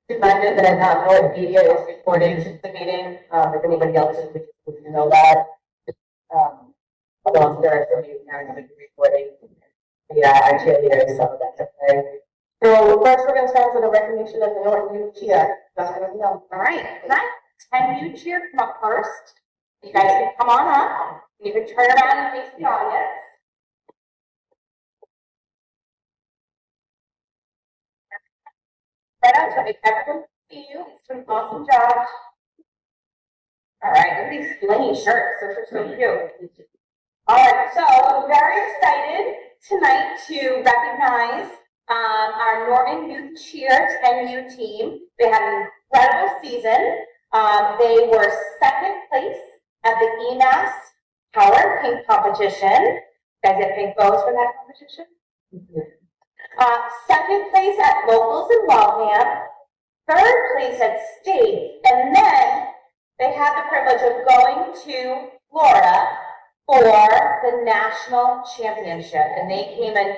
Reminder that our media is recording the meeting, if anybody else would know that. Although I'm sure some of you parents have been recording. Yeah, our cheerleaders, so that's okay. So first we're gonna start with a recognition of the Norton Youth Cheer. All right, can I 10 you cheer come up first? You guys can come on up. You can turn around and face the audience. Right on, so if everyone can see you, it's doing an awesome job. All right, look at these slingy shirts, those are so cute. All right, so I'm very excited tonight to recognize our Norton Youth Cheer 10U team. They had an incredible season. They were second place at the EMAS Power Pink competition. You guys get pink bows for that competition? Second place at locals in Waltham, third place at states, and then they had the privilege of going to Florida for the national championship, and they came in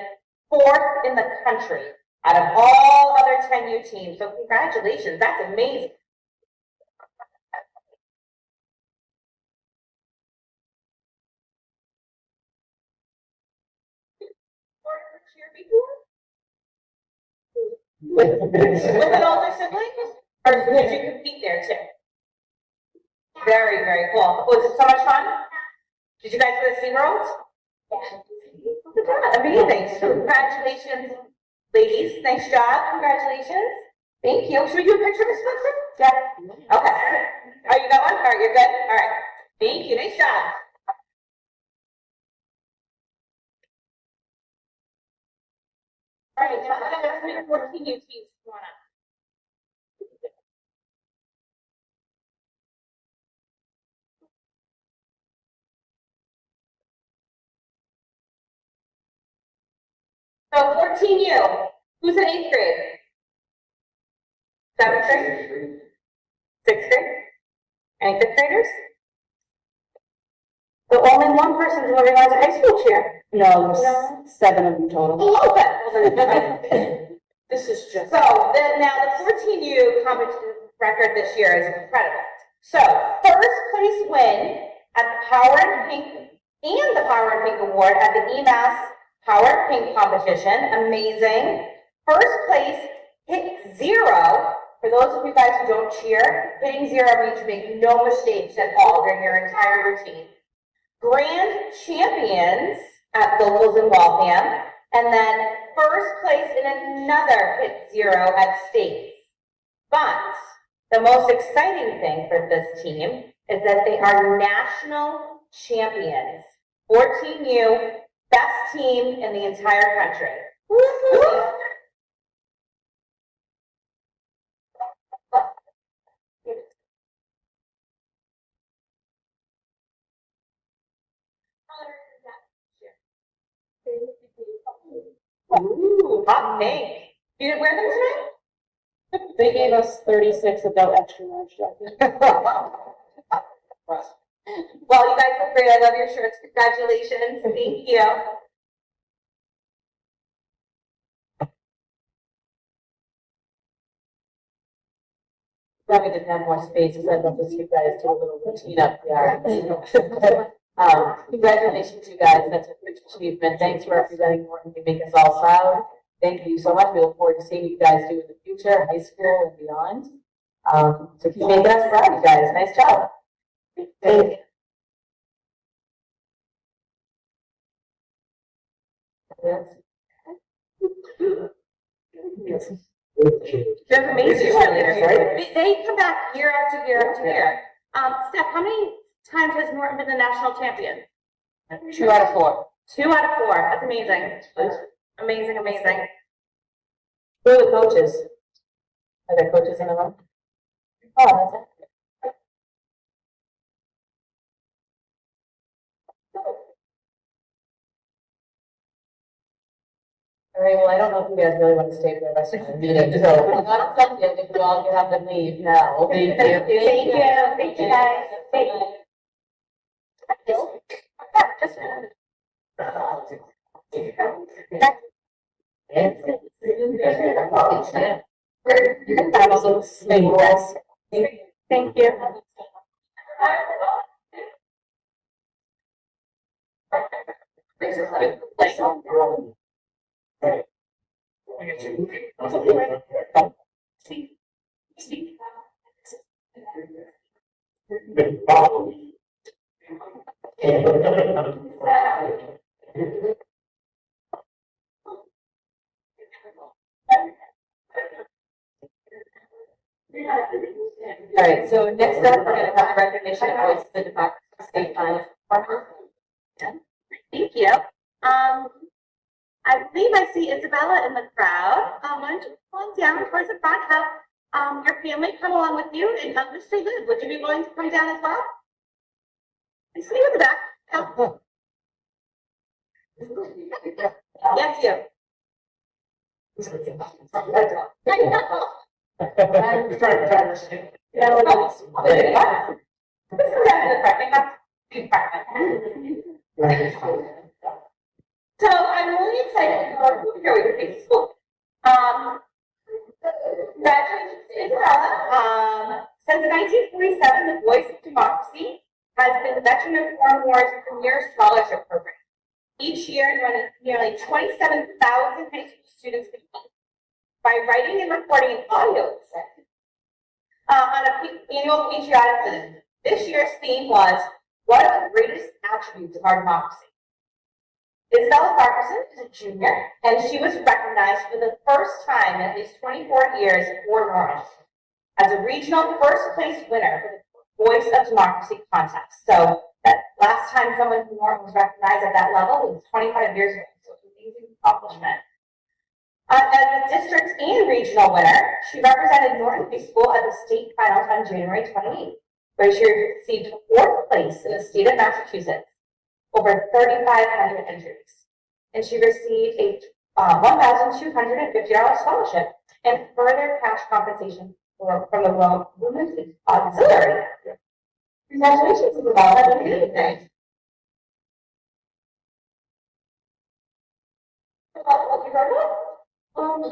fourth in the country out of all other 10U teams. So congratulations, that's amazing. Cheer before? With an older sibling? Or did you compete there too? Very, very cool. Was it so much fun? Did you guys go to SeaWorld? Look at that, amazing. Congratulations, ladies. Nice job, congratulations. Thank you. Should we do a picture of this Spencer? Yeah. Okay. Oh, you got one? All right, you're good? All right. Thank you, nice job. All right, now let's make 14 new teams. Come on up. So 14U, who's in 8th grade? 7th grade? 6th grade? Any 5th graders? So only one person's going to high school cheer. No, there's 7 of them total. Oh, okay. This is just. So now the 14U competition record this year is incredible. So first place win at the Power and Pink and the Power and Pink Award at the EMAS Power Pink competition. Amazing. First place hit 0. For those of you guys who don't cheer, hitting 0 means you make no mistakes at all during your entire routine. Grand champions at locals in Waltham, and then first place in another hit 0 at states. But the most exciting thing for this team is that they are national champions. 14U, best team in the entire country. Woo-hoo! Ooh, hot pink. You didn't wear them tonight? They gave us 36 adult extra large jackets. Well, you guys look great. I love your shirts. Congratulations. Thank you. Probably didn't have more space, because I'd love to see you guys do a little routine up there. Congratulations, you guys. That's a huge achievement. Thanks for representing Norton. You make us all proud. Thank you so much. We look forward to seeing what you guys do in the future, high school and beyond. So keep making us proud, you guys. Nice job. Thank you. Yes. They're amazing cheerleaders, right? They come back year after year after year. Steph, how many times has Norton been the national champion? 2 out of 4. 2 out of 4. That's amazing. Amazing, amazing. Who are the coaches? Are there coaches in the room? Oh, that's it. All right, well, I don't know if you guys really want to stay for the rest of the meeting, so I'm not accepting if you all have to leave now. Thank you. Thank you. Thank you, guys. Thank you. Just Thank you. All right, so next up, we're gonna have the recognition of voice of the Democracy State Finance Department. Thank you. I believe I see Isabella in the crowd. Why don't you come on down towards the front, have your family come along with you, and Mr. Liz, would you be willing to come down as well? I see you in the back. Oh. Yes, you. So I'm really excited about here with your school. Congratulations to Isabella. Since 1947, the Voice of Democracy has been the Veteran of Foreign Wars premier scholarship program. Each year, nearly 27,000 high school students compete by writing and recording an audio essay on an annual patriotic theme. This year's theme was, what are the greatest attributes of our democracy? Isabella Farquharson is a junior, and she was recognized for the first time in at least 24 years at Fort Orange as a regional first place winner for the Voice of Democracy contest. So that last time someone from Norton was recognized at that level was 25 years ago. So it's an amazing accomplishment. As a district and regional winner, she represented Norton High School at the state finals on January 28th, where she received fourth place in the state of Massachusetts, over 3,500 entries. And she received a $1,250 scholarship and further cash compensation from the Women's Auxiliary. Congratulations, Isabella. That's amazing.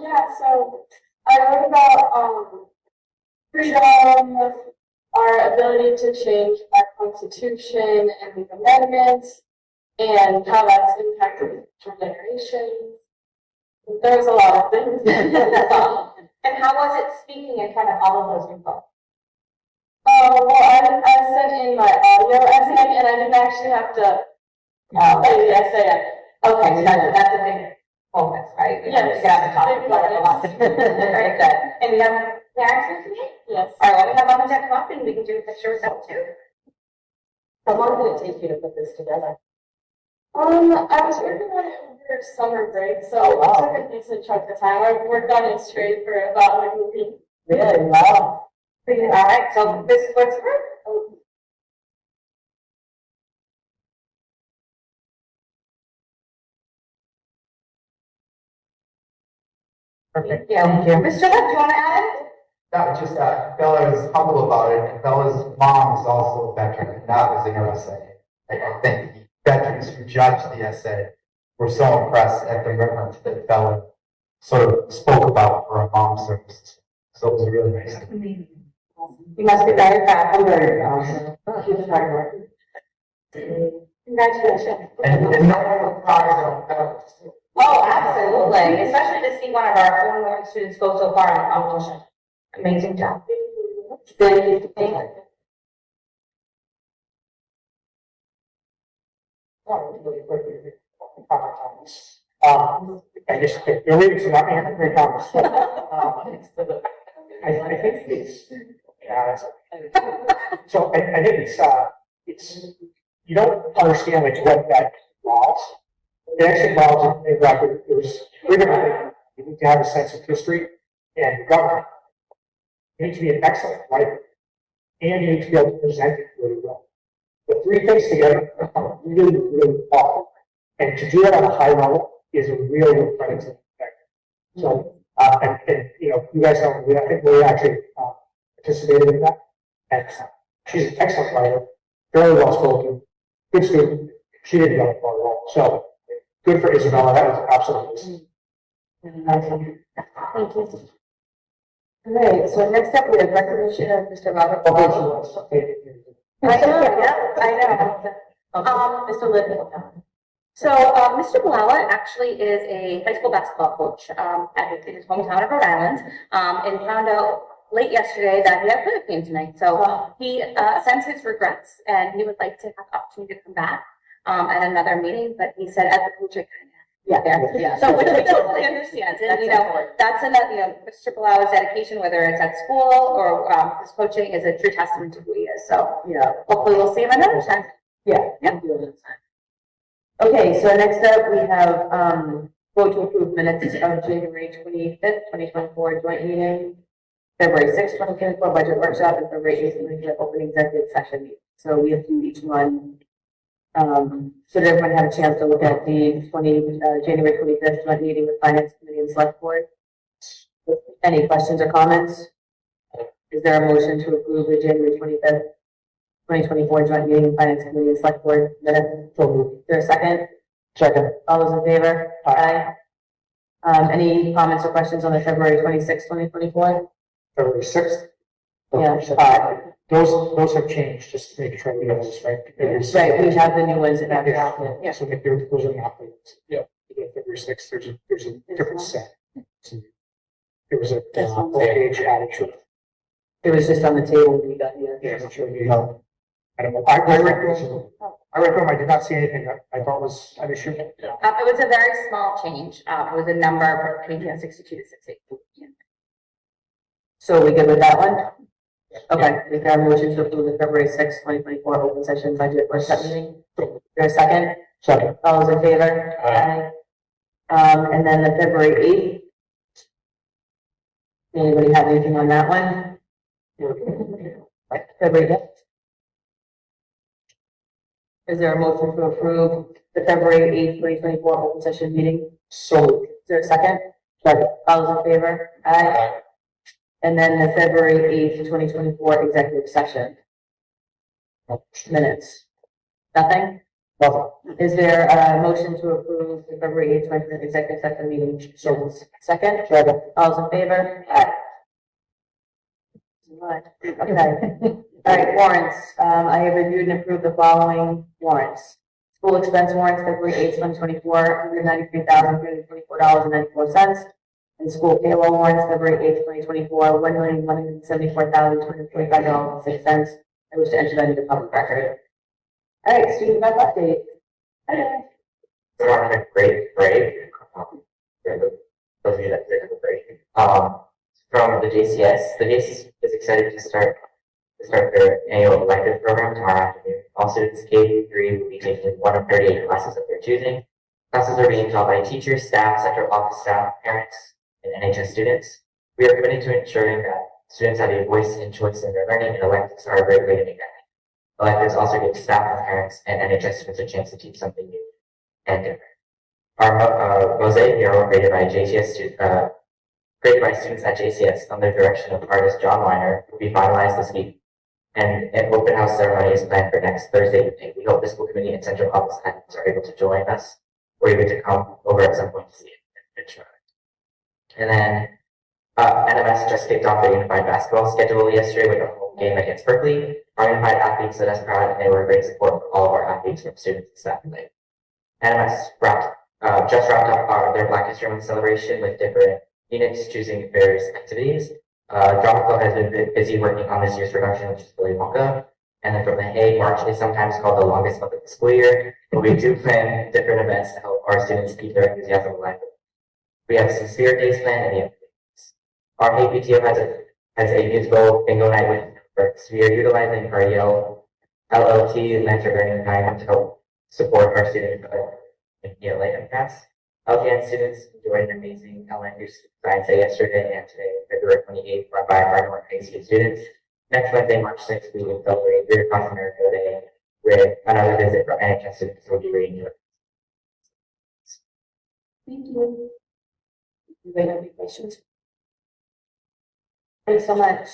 Yeah, so I wrote about freedom, our ability to change our constitution and the amendments, and how that's impacted future generations. There's a lot of things. And how was it speaking in front of all of those people? Well, I sent in my audio essay, and I didn't actually have to say the essay. Okay, so that's a big focus, right? Yes. You gotta talk about it a lot. Very good. And we have parents with me? Yes. All right, we have Mom and Dad come up and we can do a picture with them too. How long did it take you to put this together? I was working on it over summer break, so Oh, wow. it took a decent chunk of time. I've worked on it straight for about like a week. Really? Wow. All right, so this is what's for. Perfect. Yeah, thank you. Mr. Lipp, do you want to add anything? That just Bella is humble about it, and Bella's mom is also a veteran, and that was in her essay. I think the veterans who judged the essay were so impressed at the reverence that Bella sort of spoke about for her mom's services. So it was really nice. You must be very proud. I'm very proud. Keep it hard. Congratulations. And no one proud of Bella. Oh, absolutely. Especially to see one of our foreign learning students go so far in the competition. Amazing job. Thank you. Thank you. I guess you're reading some very comments. I think it's, yeah, so I think it's, you don't understand like what that involves. It actually involves, there's three different things. You need to have a sense of history and government. You need to be an excellent writer, and you need to be able to present it really well. The three things together are really, really powerful. And to do it on a high level is a real credit to the effect. So, and you know, you guys know, I think we actually participated in that. And she's an excellent writer, very well spoken, good student. She did go far well. So good for Isabella. That was absolutely. Awesome. Thank you. All right, so next up, we have recognition of Mr. Robert. Oh, she was. Okay. I know, yeah, I know. Mr. Lippman. So, Mr. Bilala actually is a high school basketball coach, at his hometown of Rhode Island, and found out late yesterday that he had credit pain tonight. So he, sends his regrets and he would like to have the opportunity to come back, at another meeting, but he said as a coach, I kind of Yeah, there. yeah. So, which I totally understand, and, you know, that's another, you know, Mr. Bilala's dedication, whether it's at school or, his coaching is a true testament to who he is. So Yeah, hopefully we'll see him another time. yeah. Yep. we'll do it next time. Okay, so next up, we have, vote to approve minutes of January 25th, 2024 joint meeting, February 6th, 2024 budget workshop, and February 8th, 2024 open executive session meeting. So we have to do each one. So did everyone have a chance to look at the January 25th joint meeting with Finance Committee and Select Board? Any questions or comments? Is there a motion to approve the January 25th, 2024 joint meeting, Finance Committee and Select Board minutes? So moved. Is there a second? Second. All those in favor? Aye. Any comments or questions on the February 26th, 2024? February 6th. Yeah. Those have changed, just to make sure we have this right. Right, we have the new ones in our packet. Yeah, so if those are not. Yeah. February 6th, there's a different set. So there was a This one. page added to it. It was just on the table when we got here. Yeah, I'm sure you know. I don't know. I read them. I did not see anything that I thought was an issue. It was a very small change. It was a number changing 62 to 68. So are we good with that one? Okay, we have a motion to approve the February 6th, 2024 open session budget workshop meeting. Is there a second? Second. All those in favor? Aye. And then the February 8th. Anybody have anything on that one? February 8th? Is there a motion to approve the February 8th, 2024 open session meeting? So. Is there a second? Second. All those in favor? Aye. And then the February 8th, 2024 executive session minutes. Nothing? Nothing. Is there a motion to approve the February 8th, 2024 executive session meeting? So. Second? Second. All those in favor? Aye. Okay. All right, warrants. I have reviewed and approved the following warrants. School expense warrants, February 8th, 2024, $193,324.94. And school payroll warrants, February 8th, 2024, $1,174,225.06. I wish to enter that into public record. All right, student rep update. Okay. We're on a great break. For those of you that took a break. From the JCS is excited to start their annual elective program tomorrow afternoon. All students K-3 will be taking one of 38 classes of their choosing. Classes are being taught by teachers, staff, central office staff, parents, and NHS students. We are committed to ensuring that students have a voice and choice in their learning, and electives are a great way to make that. Electives also give staff, parents, and NHS students a chance to teach something new and different. Our mosaic mural created by students at JCS under the direction of artist John Weiner will be finalized this week, and an open house ceremony is planned for next Thursday evening. We hope the school committee and central office attendants are able to join us, or even to come over at some point to see it and try. And then NMS just kicked off their unified basketball schedule yesterday with a home game against Berkeley. Our unified athletes led us proud, and they were a great support for all of our athletes from students and staff today. NMS just wrapped up their Black History Month celebration with different units choosing various activities. Drama Club has been busy working on this year's production, which is Willy Wonka. And then from the Hay, March is sometimes called the longest month of the school year, but we do plan different events to help our students keep their enthusiasm alive. We have some spirit days planned, and our Hay PTO has a musical bingo night with networks. We are utilizing our Yale LLT mentor learning time to help support our student in ELA and class. LGN students enjoyed an amazing elementary science day yesterday and today, February 28th, run by our North High School students. Next Wednesday, March 6th, we will celebrate Read Across America Day with another visit from NHS students who will be reading. Thank you. Anybody have any questions? Thanks so much.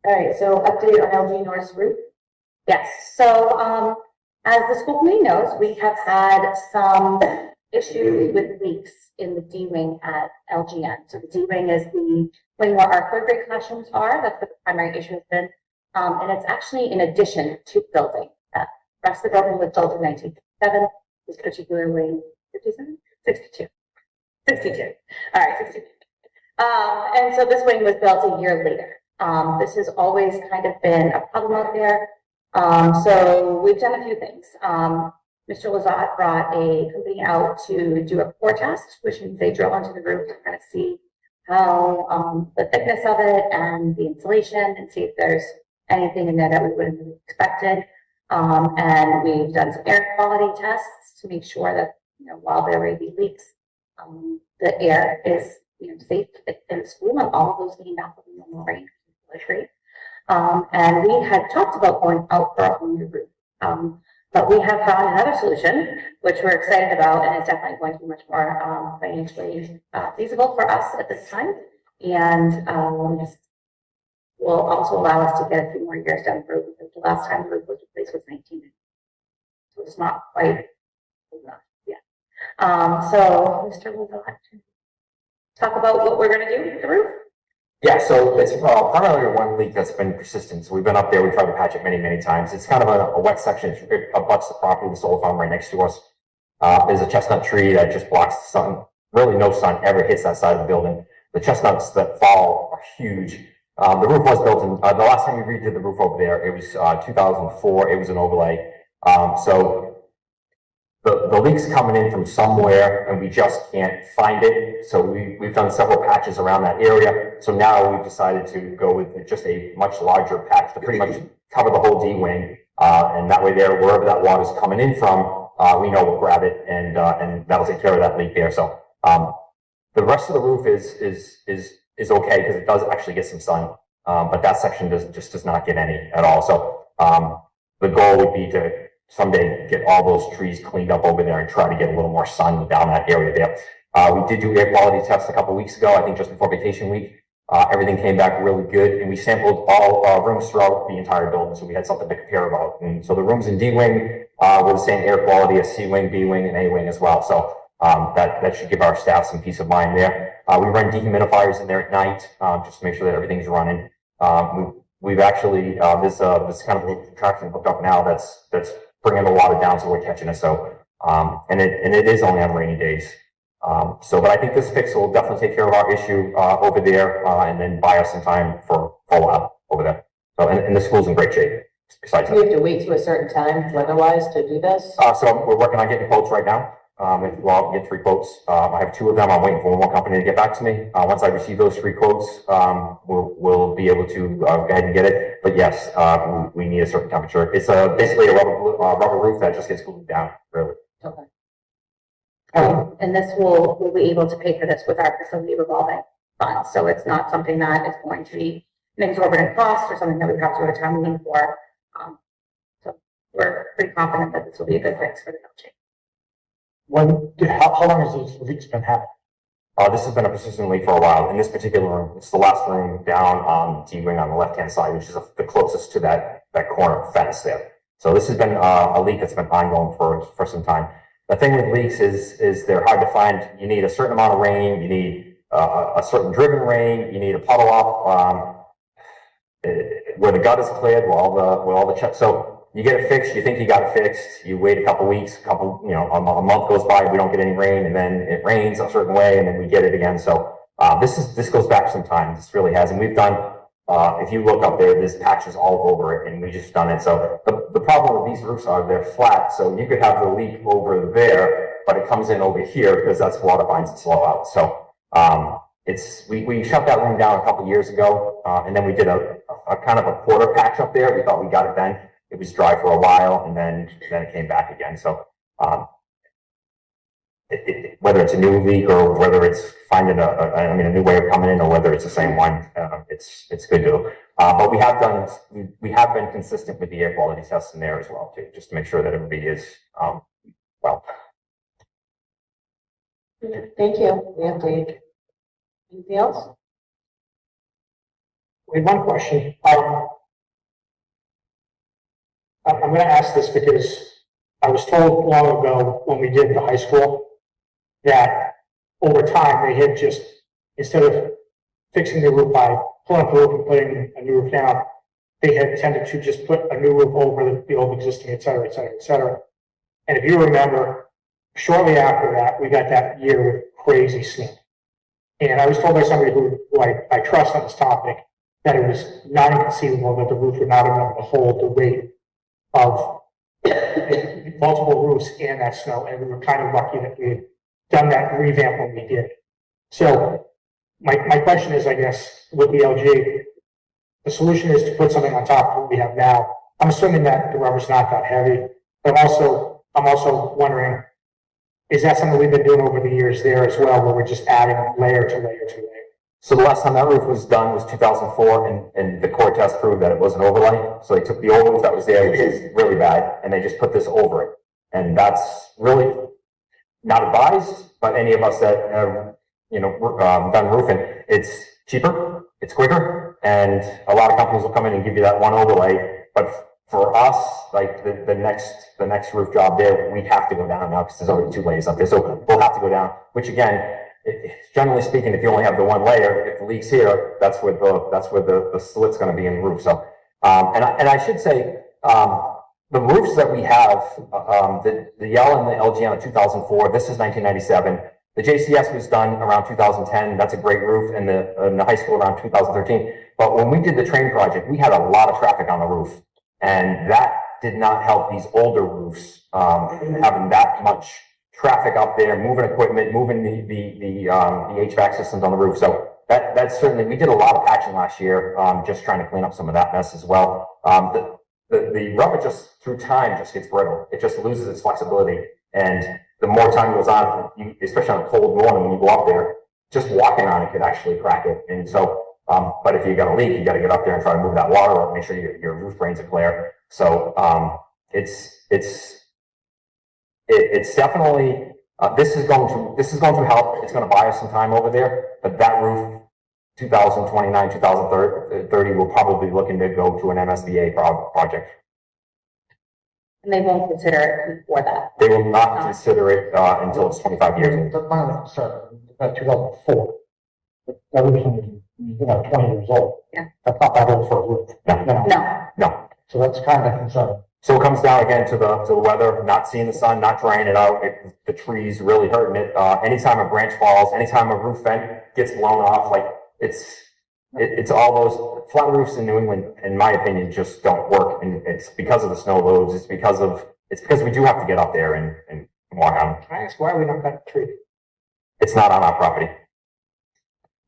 All right, so update on LG North Route. Yes, so As the school committee knows, we have had some issues with leaks in the D wing at LGN. So the D wing is the wing where our third grade classrooms are. That's what the primary issue has been. And it's actually in addition to the building. The rest of the building was built in 1957. This particular wing, 57? 62. 62. All right, 62. And so this wing was built a year later. This has always kind of been a problem out there. So we've done a few things. Mr. Lazat brought a company out to do a core test, which means they drill into the roof to kind of see how the thickness of it and the insulation, and see if there's anything in there that we wouldn't have expected. And we've done some air quality tests to make sure that, while there may be leaks, the air is safe in the school, and all of those getting back with the normal range was great. And we had talked about going out for a whole new roof. But we have found another solution, which we're excited about, and it's definitely going to be much more financially feasible for us at this time. And will also allow us to get a few more years down the road, because the last time the roof was replaced was 19. So it's not quite enough yet. So, Mr. Lazat, talk about what we're going to do with the roof. Yeah, so it's primarily one leak that's been persistent. So we've been up there, we tried to patch it many, many times. It's kind of a wet section. It abuts the property, the solar farm right next to us. There's a chestnut tree that just blocks the sun. Really no sun ever hits that side of the building. The chestnuts that fall are huge. The roof was built in, the last time we redid the roof over there, it was 2004. It was an overlay. So the leak's coming in from somewhere and we just can't find it. So we've done several patches around that area. So now we've decided to go with just a much larger patch to pretty much cover the whole D wing. And that way there, wherever that water's coming in from, we know we'll grab it and that'll take care of that leak there. So, the rest of the roof is okay because it does actually get some sun. But that section does not get any at all. So, the goal would be to someday get all those trees cleaned up over there and try to get a little more sun down that area there. We did do air quality tests a couple weeks ago, I think just before vacation week. Everything came back really good, and we sampled all rooms throughout the entire building, so we had something to compare about. And so the rooms in D wing were the same air quality as C wing, B wing, and A wing as well. So that should give our staff some peace of mind there. We run dehumidifiers in there at night just to make sure that everything's running. We've actually this kind of little contraption hooked up now that's bringing the water down, so we're catching it. So and it is only on rainy days. But I think this fix will definitely take care of our issue over there and then buy us some time for a while over there. So and the school's in great shape. Besides Do we have to wait to a certain time weather-wise to do this? so we're working on getting quotes right now. We'll all get 3 quotes. I have 2 of them. I'm waiting for one more company to get back to me. Once I receive those 3 quotes, we'll be able to go ahead and get it. But yes, we need a certain temperature. It's basically a rubber roof that just gets cooled down, really. Okay. And this we'll be able to pay for this with our facility revolving fund. So it's not something that is going to be an exorbitant cost or something that we have to go to town meeting for. So we're pretty confident that this will be a good fix for the village. How long has those leaks been happening? This has been a persistent leak for a while. In this particular room, it's the last room down on D wing on the left-hand side, which is the closest to that corner fence there. So this has been a leak that's been ongoing for some time. The thing with leaks is they're hard to find. You need a certain amount of rain. You need a certain driven rain. You need a puddle up where the gut is cleared, where all the checks. So you get it fixed. You think you got it fixed. You wait a couple weeks, a month goes by. We don't get any rain, and then it rains a certain way, and then we get it again. So this goes back some time. This really has, and we've done. If you look up there, there's patches all over it, and we just done it. So the problem with these roofs are they're flat, so you could have the leak over there, but it comes in over here because that's water finds its slow out. So we shut that room down a couple years ago, and then we did a kind of a quarter patch up there. We thought we got it then. It was dry for a while, and then it came back again. So whether it's a new leak or whether it's finding a new way of coming in, or whether it's the same one, it's good to. But we have been consistent with the air quality tests in there as well too, just to make sure that everybody is well. Thank you. We have Dave. Anything else? We have one question. I'm going to ask this because I was told long ago when we did the high school that over time they had just, instead of fixing the roof by pulling up the roof and putting a new roof down, they had tended to just put a new roof over the old existing, et cetera, et cetera, et cetera. And if you remember, shortly after that, we got that year with crazy snow. And I was told by somebody who I trust on this topic that it was not inconceivable that the roof would not have been able to hold the weight of multiple roofs and that snow. And we were kind of lucky that we had done that revamp when we did. So my question is, I guess, with the LG, the solution is to put something on top of what we have now. I'm assuming that the rubber's not that heavy, but I'm also wondering, is that something we've been doing over the years there as well, where we're just adding layer to layer to layer? So the last time that roof was done was 2004, and the core test proved that it was an overlay. So they took the old roof that was there, which is really bad, and they just put this over it. And that's really not advised, but any of us that have, done roofing, it's cheaper, it's quicker, and a lot of companies will come in and give you that one overlay. But for us, like the next roof job there, we have to go down now because there's already 2 layers up there. So we'll have to go down, which again, generally speaking, if you only have the 1 layer, if it leaks here, that's where the slit's going to be in the roof. So, and I should say, the roofs that we have, the Yell and the LG 2004, this is 1997. The JCS was done around 2010. That's a great roof, and the high school around 2013. But when we did the train project, we had a lot of traffic on the roof, and that did not help these older roofs having that much traffic up there, moving equipment, moving the HVAC systems on the roof. So that's certainly, we did a lot of patching last year, just trying to clean up some of that mess as well. The rubber just through time just gets brittle. It just loses its flexibility. And the more time goes on, especially on a cold morning when you go up there, just walking on it could actually crack it. And so, but if you got a leak, you got to get up there and try to move that water up, make sure your roof drains are clear. So it's definitely, this is going to help. It's going to buy us some time over there, but that roof, 2029, 2030, we're probably looking to go to an MSBA project. And they won't consider it before that. They will not consider it until it's 25 years old. That's my only concern. About 2004. That roof is 20 years old. Yeah. That's not that old for a roof. No. So that's kind of concerning. So it comes down again to the weather, not seeing the sun, not drying it out, the trees really hurting it. Anytime a branch falls, anytime a roof vent gets blown off, like it's all those flat roofs in New England, in my opinion, just don't work. And it's because of the snow loads. It's because we do have to get up there and walk on. Can I ask why we don't cut the tree? It's not on our property.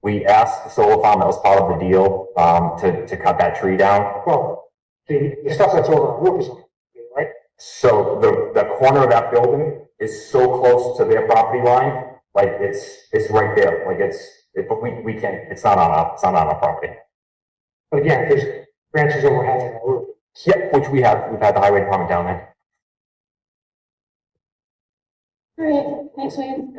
We asked the solar farm, that was part of the deal, to cut that tree down. Well, the stuff that's over the roof is on the tree, right? So the corner of that building is so close to their property line, like it's right there. Like but we can't, it's not on our property. But again, there's branches overhanging the roof. Yep, which we've had the highway department down there. All right, thanks, Wayne.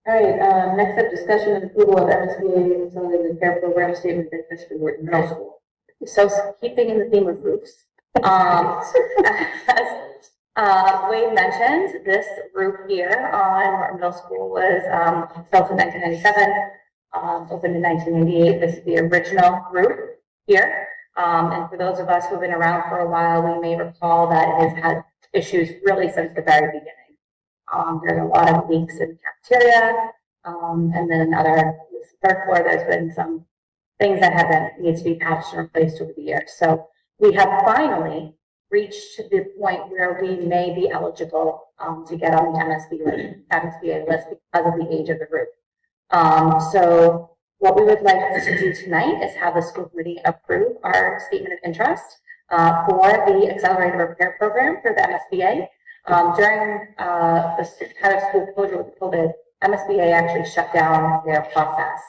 All right, next up, discussion and approval of MSBA Consolidated Repair Program Statement of Interest for Norton Middle School. So keeping in the theme of roofs, as Wade mentioned, this roof here on Norton Middle School was built in 1997, opened in 1998. This is the original roof here. And for those of us who've been around for a while, we may recall that it has had issues really since the very beginning. There's a lot of leaks in the cafeteria, and then this third floor, there's been some things that need to be patched and replaced over the years. So we have finally reached the point where we may be eligible to get on the MSBA list because of the age of the roof. So what we would like to do tonight is have the school committee approve our statement of interest for the accelerated repair program for the MSBA. During the kind of school closure with COVID, MSBA actually shut down their process.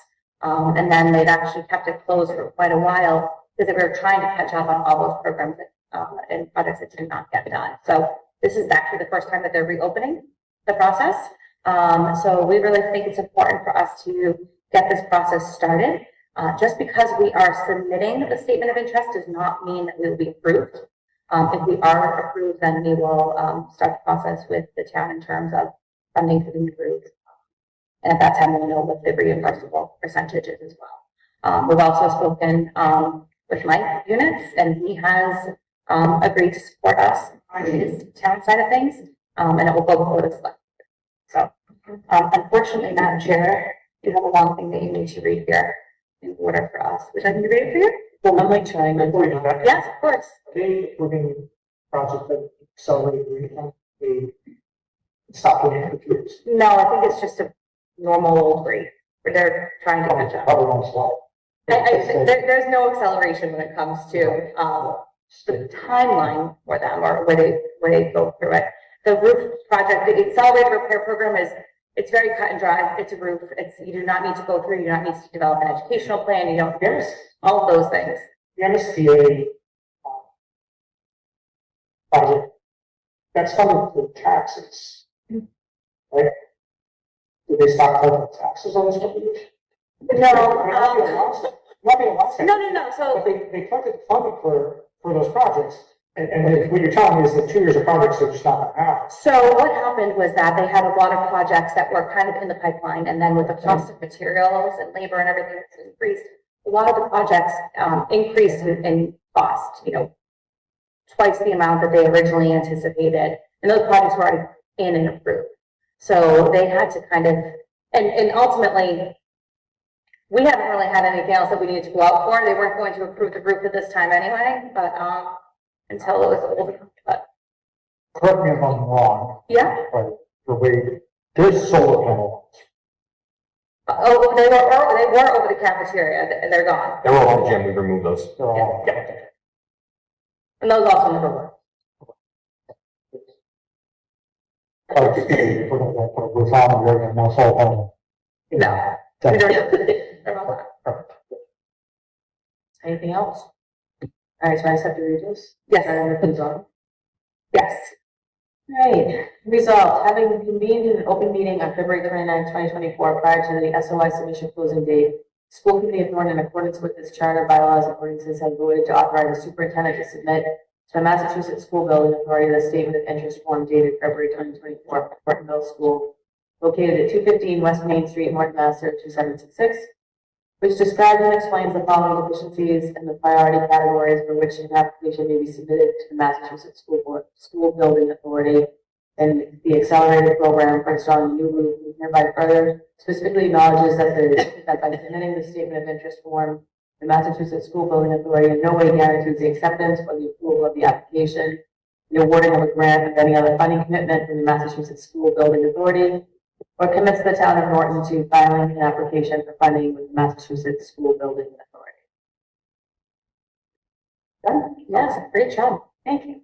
And then they'd actually kept it closed for quite a while because they were trying to catch up on all those programs and projects that did not get done. So this is actually the first time that they're reopening the process. So we really think it's important for us to get this process started. Just because we are submitting the statement of interest does not mean that we will be approved. If we are approved, then we will, start the process with the town in terms of funding for the new roof. And at that time, we'll know what the reimbursable percentage is as well. We've also spoken, with Mike Units, and he has, agreed to support us on his town side of things, and it will go before the select. So, unfortunately, Madam Chair, you have a long thing that you need to read here in order for us. Would you like me to read it for you? Well, I'm like trying to. Before you do that, Yes, of course. are they approving project that accelerated refund? They stop doing it for 2 years. No, I think it's just a normal old rate, where they're trying to catch up. Probably won't slow. There's no acceleration when it comes to, the timeline for them or where they go through it. The roof project, the accelerated repair program it's very cut and dry. It's a roof. You do not need to go through, you do not need to develop an educational plan. You don't, there's all of those things. The MSBA project, that's funded through taxes, right? Do they stop collecting taxes on this company? No. So But they collected funding for those projects, and what you're telling me is that 2 years of projects are just not gonna happen. So what happened was that they had a lot of projects that were kind of in the pipeline, and then with the cost of materials and labor and everything that's increased, a lot of the projects increased in cost, twice the amount that they originally anticipated, and those projects were already in and approved. So they had to kind of, and ultimately, we haven't really had anything else that we needed to go out for. They weren't going to approve the roof at this time anyway, but until it was over. But Correct me if I'm wrong, yeah. but the way, there's solar panels. Oh, they were over the cafeteria. They're gone. They were all in the gym, we removed those. They're all. Yeah. And those also never worked. Like, if we're gonna put a roof on, we're gonna no solar panel. No. We don't- they're all gone. Anything else? All right, so I just have to read this? Yes. Everything's on. Yes. All right, resolved, having convened in an open meeting on February 29, 2024, prior to the SOI submission closing date, school committee of Thornton, in accordance with this charter, bylaws, and ordinances, have voted to authorize the superintendent to submit to the Massachusetts School Building Authority the statement of interest form dated February 2024 for Thornton Middle School, located at 215 West Main Street, North Mass, 02766, which describes and explains the following deficiencies and the priority categories for which an application may be submitted to the Massachusetts School Building Authority and the accelerated program for installing a new roof, and hereby further specifically acknowledges that by submitting the statement of interest form, the Massachusetts School Building Authority in no way guarantees the acceptance or the approval of the application, the awarding of a grant, or any other funding commitment from the Massachusetts School Building Authority, or commits the town of Norton to filing an application for funding with the Massachusetts School Building Authority. Done? Yes, great job. Thank you.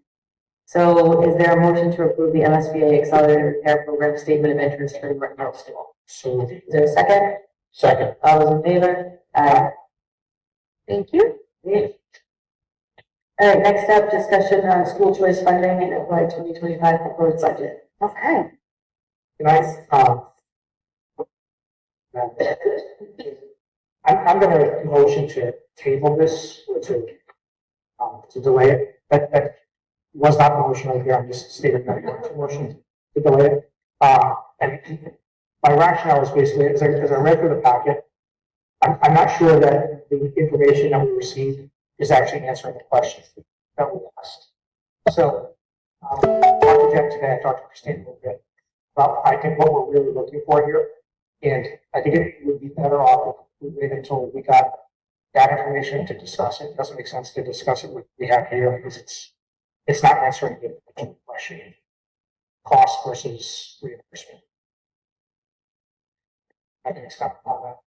So is there a motion to approve the MSBA Accelerated Repair Program Statement of Interest for the Norton Middle School? So, Is there a second? second. All those in favor? Aye. Thank you. Great. All right, next up, discussion on school choice funding and FY 2025 proposed budget. Okay. Can I'm gonna motion to table this, to delay it. That was not the motion right here, I'm just stating that motion to delay it. And my rationale is basically, as I read through the packet, I'm not sure that the information that we received is actually answering the questions that we asked. So, I talked to Jeff today, I talked to Christine a little bit about, I think, what we're really looking for here. And I think it would be better off if we wait until we got that information to discuss it. It doesn't make sense to discuss it with what we have here because it's not answering the question. Cost versus reimbursement. I think it's not about that.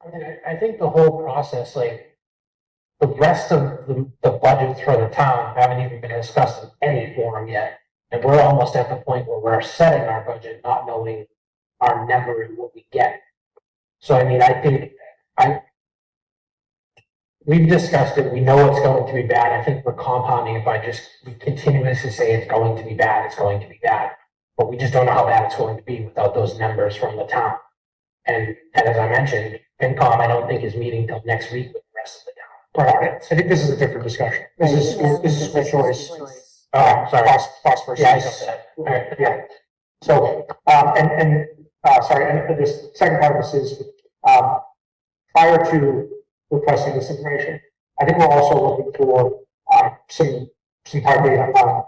I mean, I think the whole process, like, the rest of the budgets for the town haven't even been discussed in any forum yet. And we're almost at the point where we're setting our budget, not knowing our number and what we get. So, I mean, I think we've discussed it. We know it's going to be bad. I think we're compounding it by we continuously say it's going to be bad, it's going to be bad. But we just don't know how bad it's going to be without those numbers from the town. And as I mentioned, FinCom, I don't think is meeting till next week with the rest of the town. Right, I think this is a different discussion. This is school choice. Sorry. Cost versus. Yes. All right. Yeah. So, sorry, and this second part of this is, prior to requesting this information, I think we're also looking for, some hard data on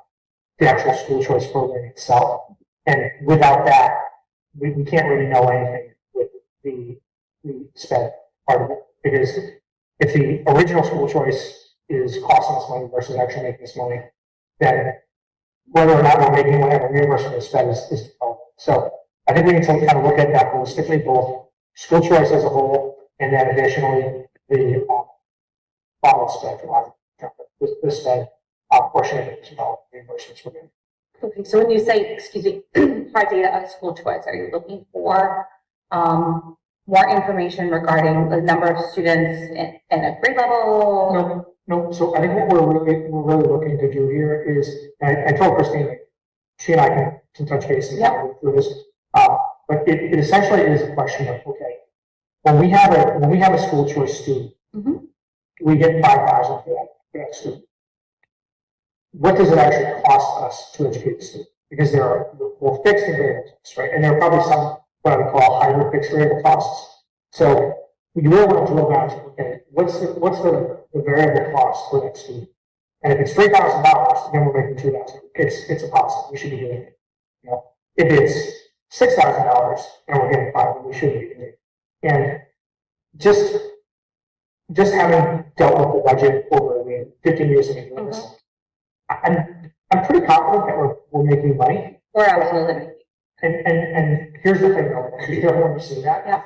the actual school choice program itself. And without that, we can't really know anything with the sped part of it. Because if the original school choice is costing us money versus actually making us money, then whether or not we're making whatever reimbursement is sped is difficult. So I think we need to kind of look at that holistically, both school choice as a whole, and then additionally, the bottle sped, the sped portion of it, reimbursements we're getting. Okay, so when you say, excuse me, hard data on school choice, are you looking for, more information regarding the number of students in a grade level? No. So I think what we're really looking to do here is, and I told Christine, she and I can touch base and go through this. But it essentially is a question of, okay, when we have a school choice student, we get 5,000 for that student. What does it actually cost us to educate the student? Because there are more fixed and variable costs, right? And there are probably some what I would call hybrid fixed variable costs. So we really want to drill down to, okay, what's the variable cost for that student? And if it's $3,000, then we're making $2,000. It's a cost. We should be doing it. You know, if it's $6,000 and we're getting $5,000, we should be doing it. And just having dealt with the budget over 15 years of doing this, I'm pretty confident that we're making money. We're absolutely. And here's the thing, though, be careful when you say that. Yeah.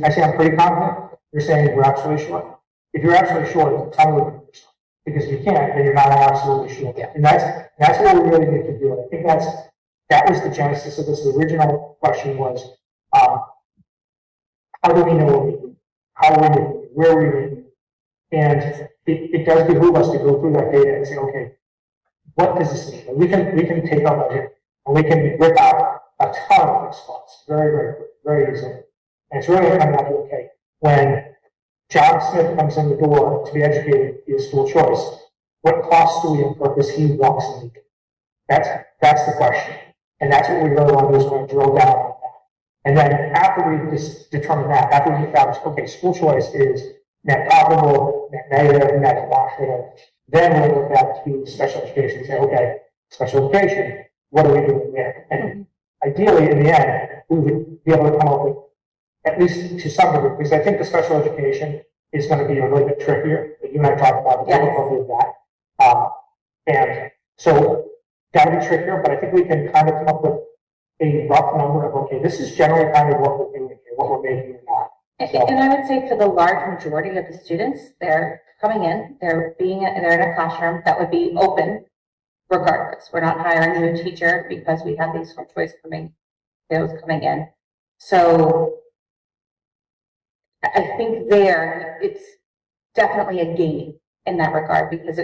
I say I'm pretty confident. You're saying we're absolutely sure. If you're absolutely sure, tell me what you're sure. Because if you can't, then you're not absolutely sure. Yeah. And that's what we really need to do. I think that was the genesis of this. The original question was, how do we know what we do? How are we doing? Where are we doing? And it does behoove us to go through that data and say, okay, what does this mean? And we can take our budget and we can rip out a ton of fixed costs very, very quick, very easily. And it's really coming out to, okay, when John Smith comes in the door to be educated in school choice, what costs do we incur because he walks in the door? That's the question. And that's what we really want to do is we're going to drill down on that. And then after we determine that, after we establish, okay, school choice is net profitable, net negative, net positive, then we'll look back to special education and say, okay, special education, what are we doing there? And ideally, in the end, we would be able to come up with, at least to some degree, because I think the special education is going to be a little bit trickier. You and I talked about the difficulty of that. And so that'll be trickier, but I think we can kind of come up with a rough number of, okay, this is generally kind of what we're doing here, what we're making or not. So, And I would say for the large majority of the students, they're coming in, they're in a classroom that would be open regardless. We're not hiring a new teacher because we have these school choice coming in. So I think it's definitely a gain in that regard because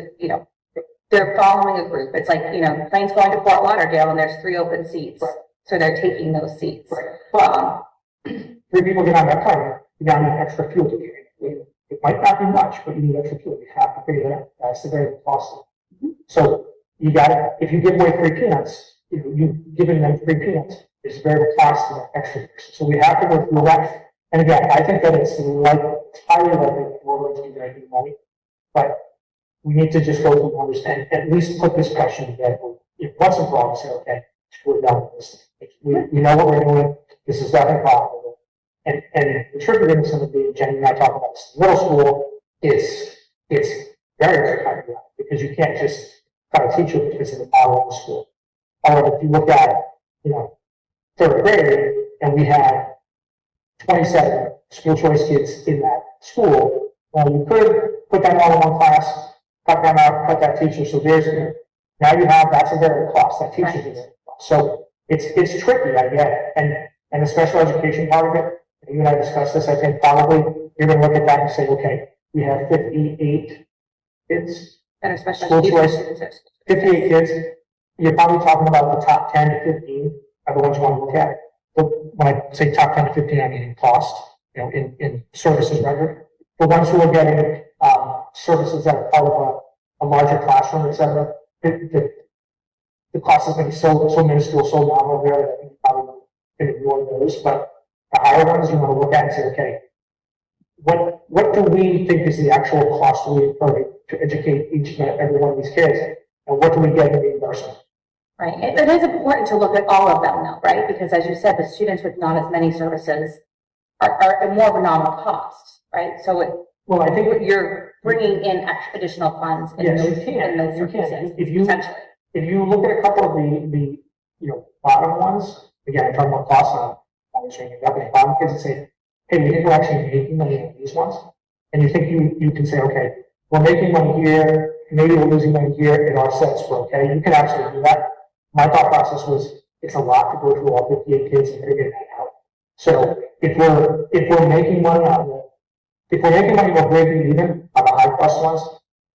they're following a group. It's like, planes going to Fort Lauderdale and there's 3 open seats. Right. So they're taking those seats. right. But 3 people get on that plane, you now need extra fuel to get in. It might not be much, but you need extra fuel. You have to figure that out. That's the very costly. So if you give away free peanuts, you've given them free peanuts. It's very costly extra. So we have to go through that. And again, I think that it's highly likely that we're going to be making money, but we need to just go through and understand, at least put this question together. If once and for all, say, okay, we're done with this. We know what we're doing. This is definitely profitable. And the tricky thing is going to be, Jenny and I talk about this in middle school, it's very, very hard because you can't just kind of teach it because of the model of the school. However, if you look at, 3rd grade, and we had 27 school choice kids in that school, well, you could put them all in one class, cut them out, cut that teacher, so now that's a variable cost, that teacher's a variable cost. So it's tricky, I get it. And the special education part of it, you and I discussed this, I think probably you're going to look at that and say, okay, we have 58 kids, And especially school choice, students. 58 kids, you're probably talking about the top 10 to 15 are the ones you want to look at. But when I say top 10 to 15, I mean in cost, in services rendered. The ones who are getting services that are part of a larger classroom, et cetera. The cost is going to be so minuscule, so nominal there that I think you probably can ignore those. But the higher ones, you want to look at and say, okay, what do we think is the actual cost we incur to educate each and every one of these kids, and what do we get in reimbursement? Right, it is important to look at all of them though, right? Because as you said, the students with not as many services are more of a nominal cost, right? So Well, I think you're bringing in additional funds in Yes, those, you can. in those You can. circumstances, If you- essentially. if you look at a couple of the bottom ones, again, I'm talking about costs, not saying you're up at the bottom kids and say, hey, we think we're actually making money on these ones. And you think you can say, okay, we're making money here, maybe we're losing money here, it offsets, we're okay. You can absolutely do that. My thought process was, it's a lot to go through all 58 kids and figure that out. So if we're making money we're breaking even on the high cost ones,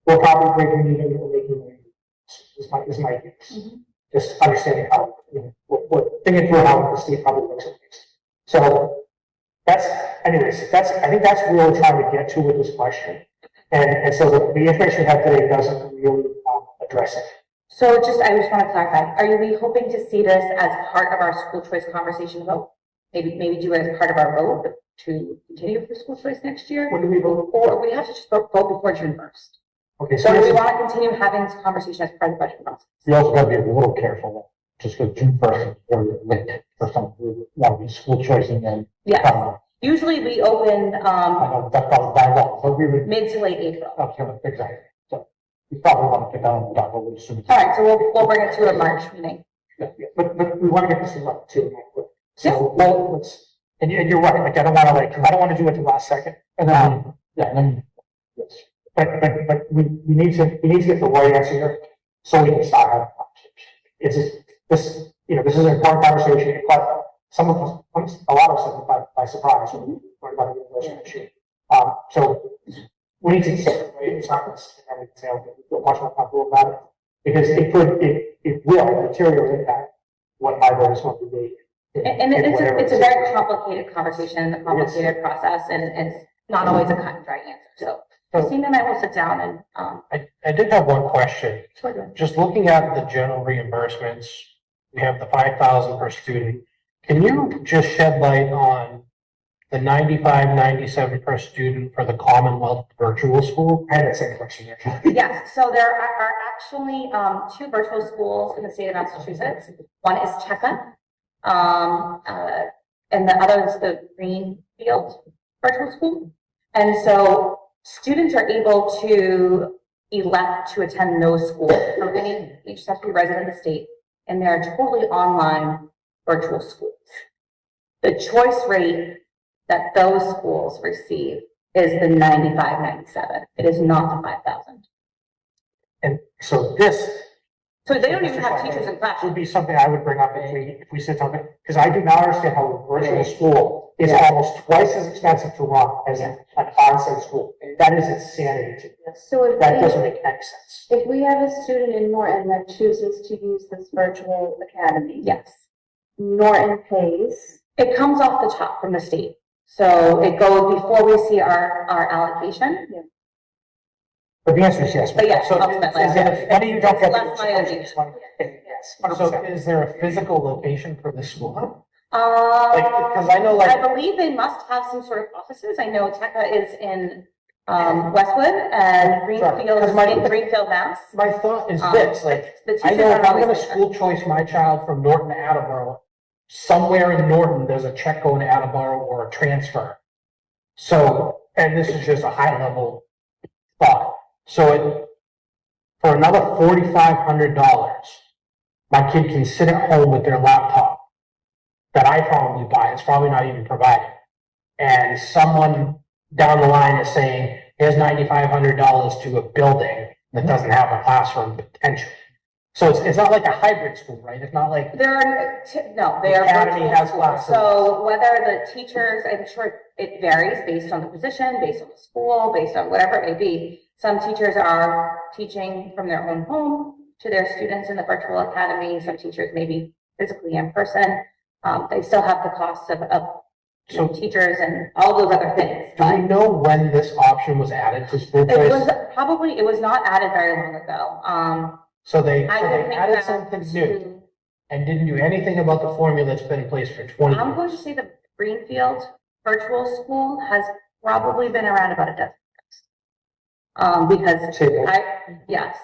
we're probably breaking even, we're making money. Is my guess. Just understanding how, we're thinking through how the state probably looks at things. So I think that's where we're trying to get to with this question. And so the information we have today doesn't really address it. So I just want to clarify, are we hoping to see this as part of our school choice conversation vote? Maybe do it as part of our vote to continue for school choice next year? When do we vote? Or we have to just vote before June 1st? Okay, So do we want to continue having this conversation as part of the budget process? You also gotta be a little careful, just because June 1st is very late for some who want to be school choicing and. Yes, usually we open, I know that's probably by law, but we would, mid to late April. okay, exactly. So we probably want to get down on that really soon. All right, so we'll bring it to a March meeting. But we want to get this up too, real quick. So, well, and you're right, like, I don't want to do it the last second. And then, and then, yes. But we need to get the right answer here, so we can start having conversations. It's just, this is an important conversation. It caught a lot of us by surprise when we learned about the reimbursement issue. So we need to set the right science and we can say, okay, we feel much more comfortable about it, because it will materially impact what my vote is going to be. And it's a very complicated conversation and a complicated process, and it's not always a cut and dry answer. So Christine and I will sit down and, I did have one question. sure. Just looking at the general reimbursements, we have the 5,000 per student. Can you just shed light on the 95, 97 per student for the Commonwealth virtual school? I had that same question here. Yes, so there are actually two virtual schools in the state of Massachusetts. One is Tecca, and the other is the Greenfield Virtual School. And so students are able to elect to attend those schools. So they just have to be resident of the state, and they're totally online virtual schools. The choice rate that those schools receive is the 95, 97. It is not the 5,000. And so So they don't even have teachers in class. would be something I would bring up if we sit down, because I do not understand how a virtual school is almost twice as expensive to run as an on-site school. That is insanity to me. So if That doesn't make any sense. if we have a student in Norton that chooses to use this virtual academy, Yes. Norton pays. It comes off the top from the state. So it goes before we see our allocation. But the answer is yes. But yes, So ultimately, is it money you don't it's get? less money than you It's money. Yes, So 100%. is there a physical location for the school? Because I know, like- I believe they must have some sort of offices. I know Tecca is in Westwood and Greenfield is in Greenfield, Mass. My thought is this, like, The I teachers know if aren't I'm always gonna there. school choice my child from Norton to Attleboro, somewhere in Norton, there's a check going to Attleboro or a transfer. So, and this is just a high level thought. So for another $4,500, my kid can sit at home with their laptop that I probably buy, it's probably not even provided. And someone down the line is saying, here's $9,500 to a building that doesn't have a classroom potential. So it's not like a hybrid school, right? It's not like, They are Academy virtual has schools. classes. So whether the teachers, I'm sure it varies based on the position, based on the school, based on whatever it may be. Some teachers are teaching from their own home to their students in the virtual academy. Some teachers may be physically in person. They still have the cost of So teachers and all those other things. do we know when this option was added to school It was choice? probably, it was not added very long ago. So they I would think added back something to- new and didn't do anything about the formula that's been in place for 20 I'm going to years. say the Greenfield virtual school has probably been around about a dozen years. Because Say that. yes,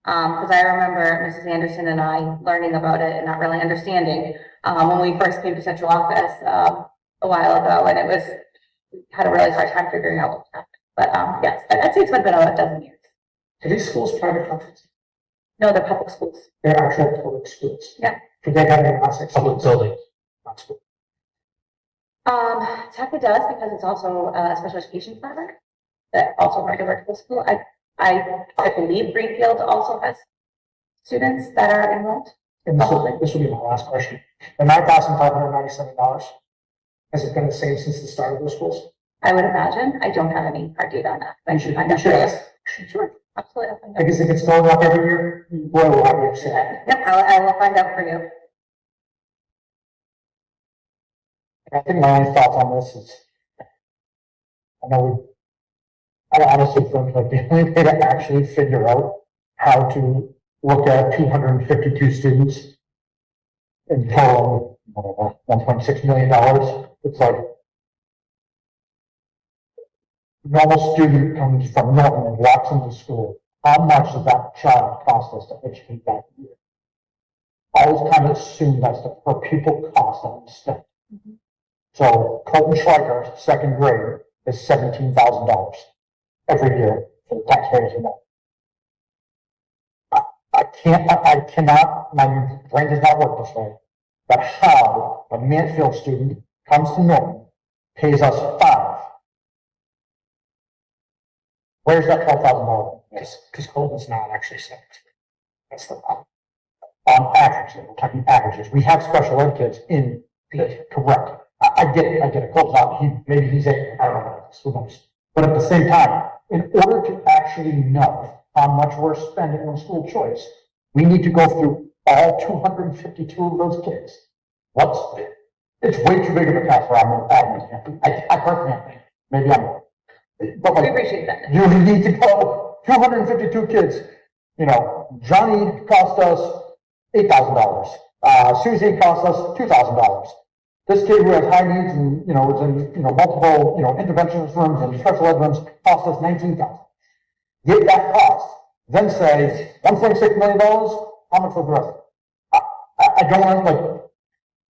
because I remember Mrs. Anderson and I learning about it and not really understanding, when we first came to central office, a while ago, and we had a really hard time figuring out what was happening. But, yes, I'd say it's been about a dozen years. Are these schools private companies? No, they're public schools. They're actual public schools. Yeah. Do they have any assets? Public buildings. Not school. TECA does because it's also a special education partner that also runs a virtual school. I believe Greenfield also has students that are enrolled. And this will be my last question. The $9,597, has it been the same since the start of those schools? I would imagine. I don't have any hard data on that. but I You should should, find you out should for you. ask. Sure. Absolutely. I'll find out. Because if it's going up every year, boy, will I be upset. Yep, I will find out for you. I think my only thoughts on this is, I honestly think like the only way to actually figure out how to look at 252 students and total, whatever, $1.6 million, it's like normal student comes from Norton and walks into school, how much does that child cost us to educate that year? I always kind of assume that's the per pupil cost that we spend. So Colton Schleicher, second grade, is $17,000 every year for the taxpayers in that. I cannot, my brain does not work this way. But how a Mansfield student comes to Norton, pays us $5. Where's that $12,000? Because Colton's not actually 17. That's the problem. On averages, we're talking averages. We have special ed kids in the, correct. I get it. Colton's out, maybe he's 8, I don't know, who knows. But at the same time, in order to actually know how much we're spending on school choice, we need to go through all 252 of those kids. It's way too big of a task for our admin. I personally think, maybe I'm wrong. But We like, appreciate that. you need to go 252 kids. You know, Johnny cost us $8,000. Susie cost us $2,000. This kid who has high needs and, is in, multiple, interventionist rooms and special ed rooms cost us $19,000. Get that cost, then say $1.6 million, how much was the rest? I don't want,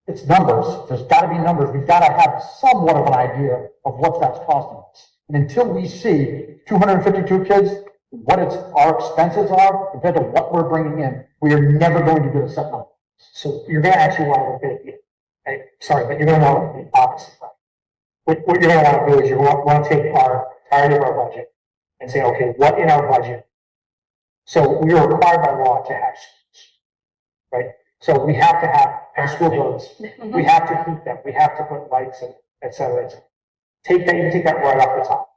it's numbers. There's gotta be numbers. We've gotta have somewhat of an idea of what that's costing us. And until we see 252 kids, what our expenses are compared to what we're bringing in, we are never going to get a set number. So you're gonna actually want to look at it. Sorry, but you're gonna want to the opposite. What you're gonna want to do is you want to take our entirety of our budget and say, okay, what in our budget? So we are required by law to have schools, right? So we have to have our school buildings. We have to keep them. We have to put lights and et cetera. You can take that right off the top.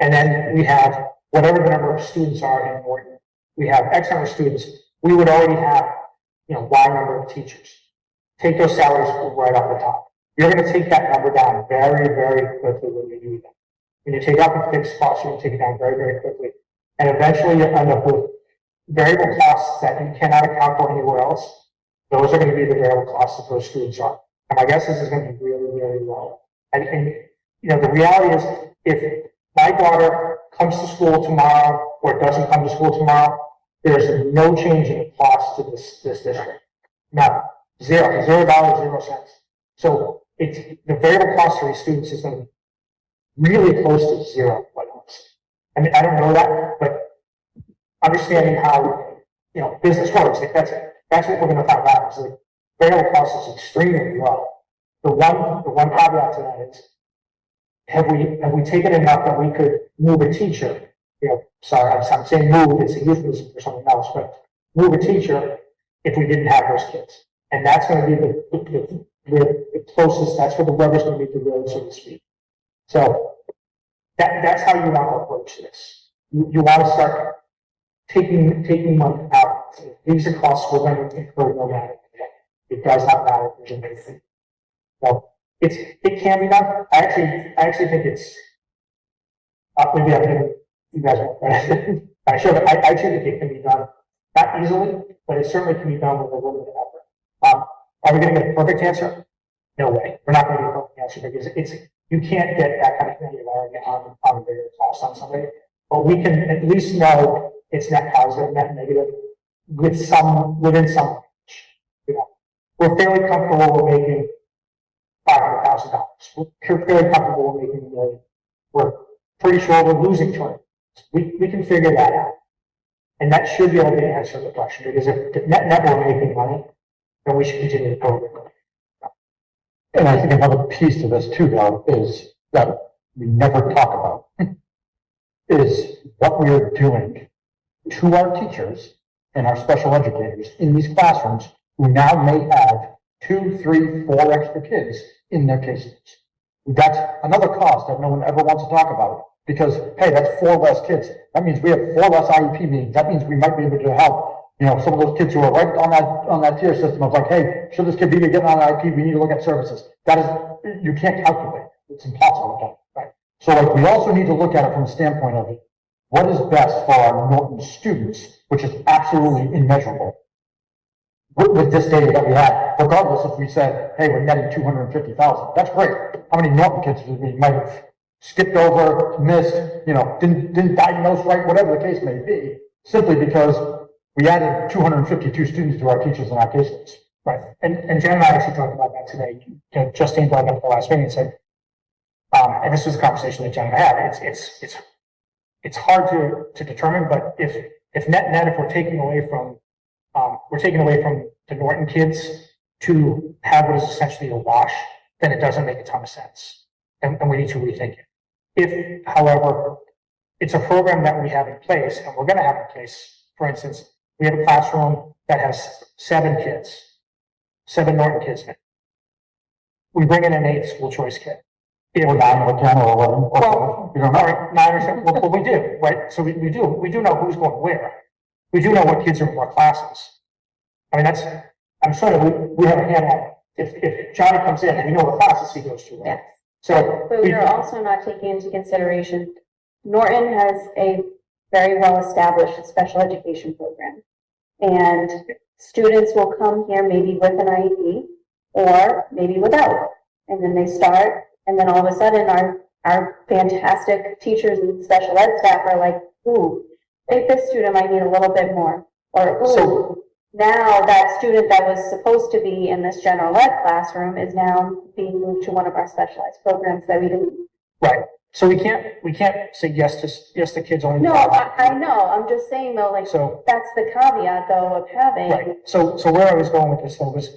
And then we have whatever the number of students are in Norton. We have X number of students. We would already have, Y number of teachers. Take those salaries right off the top. You're going to take that number down very, very quickly when you do that. When you take out the fixed costs, you're going to take it down very, very quickly. And eventually you end up with variable costs that you cannot account for anywhere else. Those are going to be the variable costs that those students are. And my guess is it's going to be really, really low. And the reality is, if my daughter comes to school tomorrow or doesn't come to school tomorrow, there's no change in the cost to this district. Now, $0. So the variable cost for these students is going to be really close to zero, quite honestly. I mean, I don't know that, but understanding how, business works, that's what we're going to find out. Is variable cost is extremely low. The one caveat to that is, have we taken enough that we could move a teacher? Sorry, I'm saying move, it's a euphemism for something else, but move a teacher if we didn't have those kids. And that's going to be the closest, that's where the rubber's going to meet the road, so to speak. So that's how you want to approach this. You want to start taking money out. These are costs we're going to incur no matter what. It does not matter if there's anything. So it can be done. I actually think it's, maybe I'm giving you guys more credit. I should, I actually think it can be done, not easily, but it certainly can be done with a little bit of effort. Are we gonna get a perfect answer? No way. We're not gonna get a perfect answer because you can't get that kind of granularity on a very cost on somebody. But we can at least know it's net positive, net negative within some range. You know, we're fairly comfortable with making $500,000. We're fairly comfortable with making $1 million. We're pretty sure we're losing $200,000. We can figure that out. And that should be able to answer the question, because if net we're making money, then we should continue the program. And I think another piece to this too, though, is that we never talk about is what we are doing to our teachers and our special educators in these classrooms who now may have 2, 3, 4 extra kids in their cases. That's another cost that no one ever wants to talk about because, hey, that's 4 less kids. That means we have 4 less IEP meetings. That means we might be able to help, some of those kids who are right on that tier system of like, hey, should this kid be getting on IEP? We need to look at services. That is, you can't calculate. It's impossible to calculate, right? So like, we also need to look at it from the standpoint of what is best for our Norton students, which is absolutely immeasurable. With this data that we had, regardless if we said, hey, we're netting 250,000, that's great. How many Norton kids we might have skipped over, missed, didn't diagnose right, whatever the case may be, simply because we added 252 students to our teachers and our caseloads. Right. And Jen and I actually talked about that today. Justine brought it up at the last meeting and said, and this was a conversation that Jen and I had, it's hard to determine, but if net, if we're taking away from the Norton kids to have what is essentially a wash, then it doesn't make a ton of sense. And we need to rethink it. If, however, it's a program that we have in place and we're going to have in place, for instance, we have a classroom that has 7 Norton kids in it. We bring in an 8th school choice kid. Or 9 or 10 or 11. Well, you don't know. all right, 9 or 10, well, we do, right? So we do know who's going where. We do know what kids are in what classes. I mean, I'm sure that we have a handle. If Johnny comes in and we know what classes he goes to, right? Yes. So But we are also not taking into consideration, Norton has a very well-established special education program. And students will come here maybe with an IEP or maybe without. And then they start, and then all of a sudden our fantastic teachers and special ed staff are like, ooh, I think this student might need a little bit more. Or, ooh, now that student that was supposed to be in this general ed classroom is now being moved to one of our specialized programs that we didn't. right. So we can't say yes to kids only. No, I know. I'm just saying though, like, So that's the caveat though of having. right. So where I was going with this though was,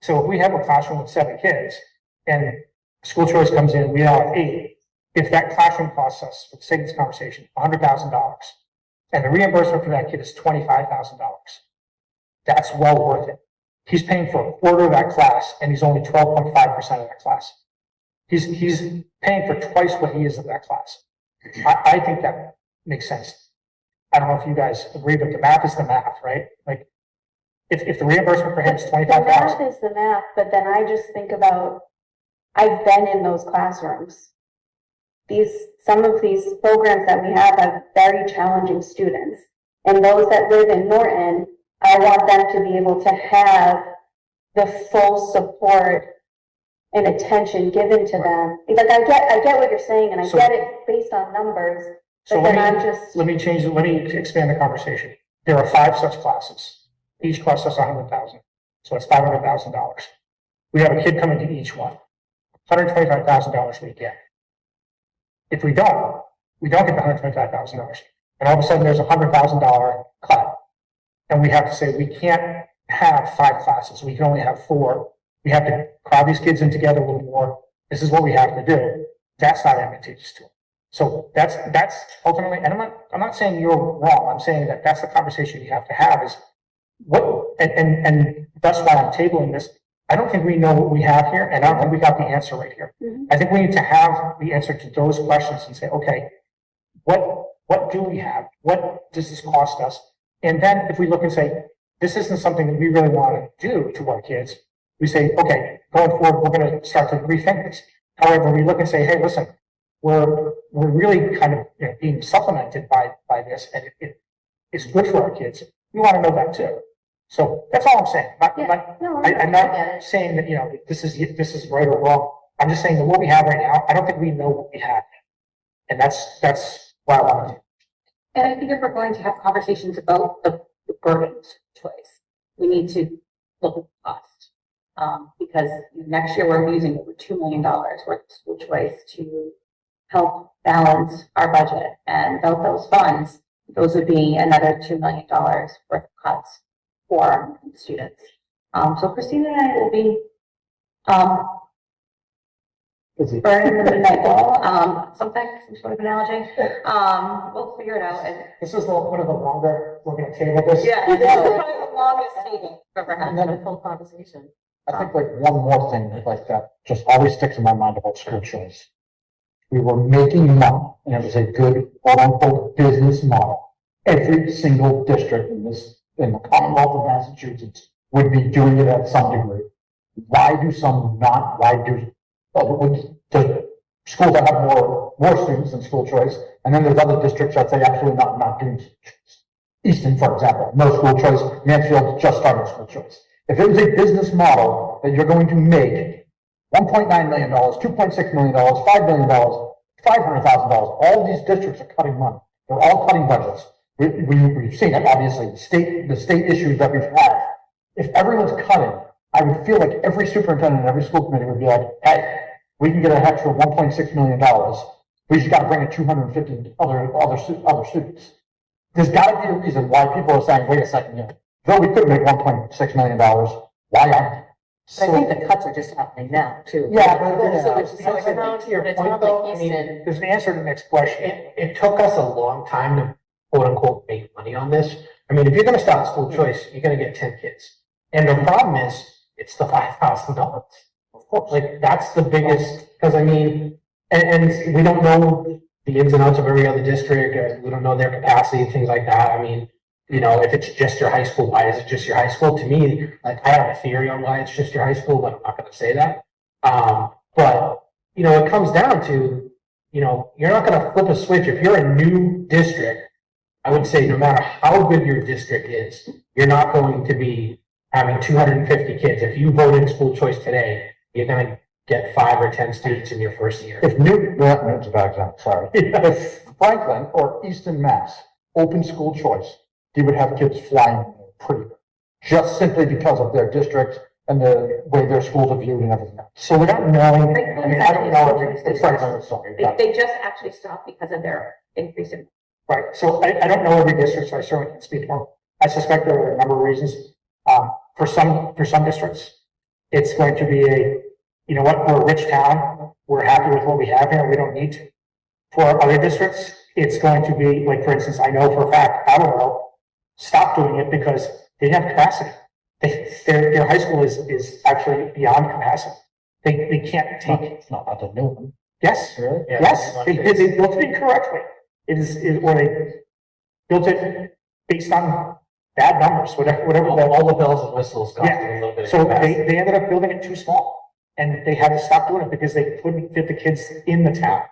so if we have a classroom with 7 kids and school choice comes in, we have 8. If that classroom costs us, for the sake of this conversation, $100,000, and the reimbursement for that kid is $25,000, that's well worth it. He's paying for a quarter of that class, and he's only 12.5% of that class. He's paying for twice what he is of that class. I think that makes sense. I don't know if you guys agree, but the math is the math, right? Like, if the reimbursement for him is The 25,000. math is the math, but then I just think about, I've been in those classrooms. Some of these programs that we have very challenging students. And those that live in Norton, I want them to be able to have the full support and attention given to them. Like, I get what you're saying, and I So- get it based on numbers, So but then I'm just. let me expand the conversation. There are 5 such classes. Each costs us $100,000. So it's $500,000. We have a kid coming to each one. $125,000 we get. If we don't get the $125,000. And all of a sudden there's a $100,000 cut. And we have to say, we can't have 5 classes. We can only have 4. We have to crowd these kids in together a little more. This is what we have to do. That's not advantageous to them. So that's ultimately, and I'm not saying you're wrong. I'm saying that that's the conversation you have to have is and that's why I'm tabling this. I don't think we know what we have here, and I don't think we got the answer right here. Mhm. I think we need to have the answer to those questions and say, okay, what do we have? What does this cost us? And then if we look and say, this isn't something that we really want to do to our kids, we say, okay, going forward, we're gonna start to rethink this. However, we look and say, hey, listen, we're really kind of, you know, being supplemented by this, and it's good for our kids. We want to know that too. So that's all I'm saying. I'm not saying that, you know, this is right or wrong. I'm just saying that what we have right now, I don't think we know what we have. And that's what I want to do. And I think if we're going to have conversations about the burdens choice, we need to look at the cost. Because next year we're using over $2 million worth of school choice to help balance our budget. And without those funds, those would be another $2 million worth of cuts for students. So Christina and I will be, burning the midnight oil, some sort of analogy. We'll figure it out. And This is one of the longer, we're gonna table this. yeah, this is probably the longest meeting we've ever had. And then a full conversation. I think like one more thing like that just always sticks in my mind about school choice. We were making money and it was a good quote unquote business model. Every single district in the Commonwealth of Massachusetts would be doing it at some degree. Why do some not? Why do the schools that have more students than school choice? And then there's other districts that say absolutely not doing school choice. Easton, for example, no school choice. Mansfield just started school choice. If it was a business model that you're going to make $1.9 million, $2.6 million, $5 million, $500,000, all these districts are cutting money. They're all cutting budgets. We've seen it, obviously, the state issues that we've had. If everyone's cutting, I would feel like every superintendent and every school committee would be like, hey, we can get an extra $1.6 million. We just got to bring in 250 other students. There's got to be a reason why people are saying, wait a second, you know, though we could make $1.6 million, why aren't? I think the cuts are just happening now, too. Yeah, but So it's that's like, to your it's point, not though. like I mean, Easton. there's an answer to the next question. It took us a long time to quote unquote make money on this. I mean, if you're gonna start school choice, you're gonna get 10 kids. And the problem is, it's the $5,000. Of course, like that's the biggest, because I mean, and we don't know the ins and outs of every other district, or we don't know their capacity, things like that. I mean, you know, if it's just your high school, why is it just your high school? To me, like I have a theory on why it's just your high school, but I'm not gonna say that. But, you know, it comes down to, you know, you're not gonna flip a switch. If you're a new district, I would say no matter how good your district is, you're not going to be having 250 kids. If you vote in school choice today, you're gonna get 5 or 10 students in your first year. If Newton's a bad example, sorry. If Franklin or Easton, Mass. Open school choice, they would have kids flying pretty good, just simply because of their district and the way their schools are viewed and everything else. So without knowing, I mean, I don't know. They Franklin, sorry. they just actually stopped because of their increase in. Right, so I don't know every district, so I certainly can't speak for them. I suspect there are a number of reasons. For some districts, it's going to be you know what, we're a rich town, we're happy with what we have here, we don't need to. For other districts, it's going to be, like, for instance, I know for a fact, Attleboro stopped doing it because they didn't have capacity. Their high school is actually beyond capacity. They can't take. It's not the Newton. Yes, Really? Yeah, yes, pretty much. they built it incorrectly. Or they built it based on bad numbers, whatever. All the bells and whistles cost Yeah. a little bit of So capacity. they ended up building it too small, and they had to stop doing it because they couldn't fit the kids in the town.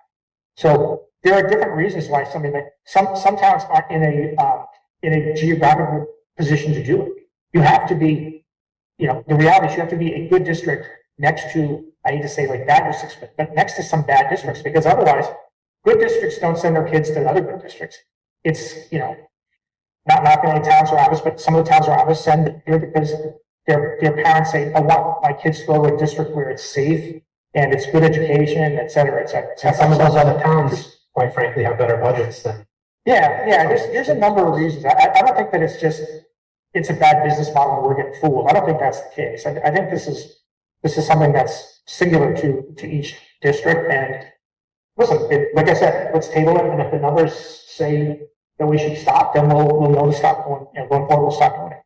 So there are different reasons why some towns aren't in a geographical position to do it. You have to be, you know, the reality is you have to be a good district next to, I hate to say like bad districts, but next to some bad districts, because otherwise, good districts don't send their kids to other good districts. It's, you know, not knocking any towns around us, but some of the towns around us send here because their parents say, I want my kids to go to a district where it's safe and it's good education, et cetera, et cetera. Et And cetera. some of those other towns, quite frankly, have better budgets than. Yeah, there's a number of reasons. I don't think that it's a bad business model and we're getting fooled. I don't think that's the case. I think this is something that's singular to each district. And listen, like I said, let's table it. And if the numbers say that we should stop, then we'll know to stop going, you know, going forward, we'll stop doing it.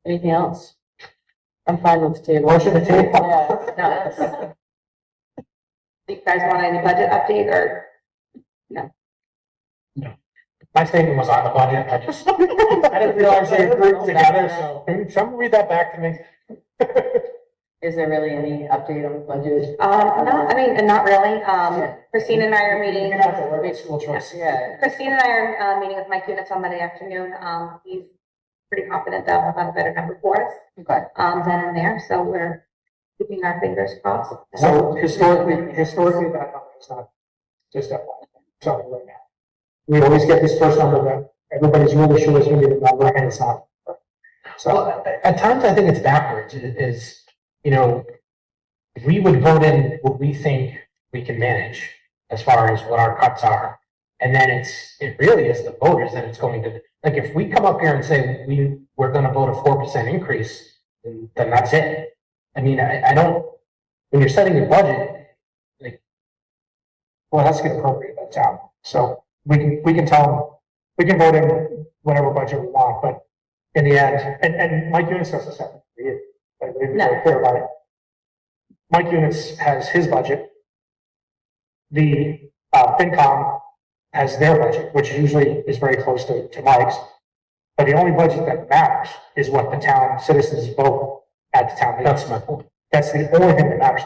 Anything else? I'm fine with the table. Motion to table. Yeah. No, that's. You guys want any budget update or? No. No. My statement was on the budget, I just, I didn't realize they were grouped together, so can someone read that back to me? Is there really any update on the budget? No, I mean, not really. Christine and I are meeting. You're gonna have to make school choice. Yeah. Christine and I are meeting with Mike Units on Monday afternoon. He's pretty confident that we'll have a better number for us Okay. then and there. So we're keeping our fingers crossed. So historically, that number is not just that one, something right now. We always get this first number that everybody's really sure is gonna be the number, and it's not. So, Well, at times I think it's backwards, is, you know, we would vote in what we think we can manage as far as what our cuts are. And then it really is the voters that it's going to, like, if we come up here and say we're gonna vote a 4% increase, then that's it. I mean, I don't, when you're setting your budget, well, that's get appropriate by town. So we can tell them, we can vote in whatever budget we want, but in the end, and Mike Units doesn't set it. Like, we're No. very clear about it. Mike Units has his budget. The FinCom has their budget, which usually is very close to Mike's. But the only budget that matters is what the town citizens vote at the town meeting. that's my point. That's the only thing that matters.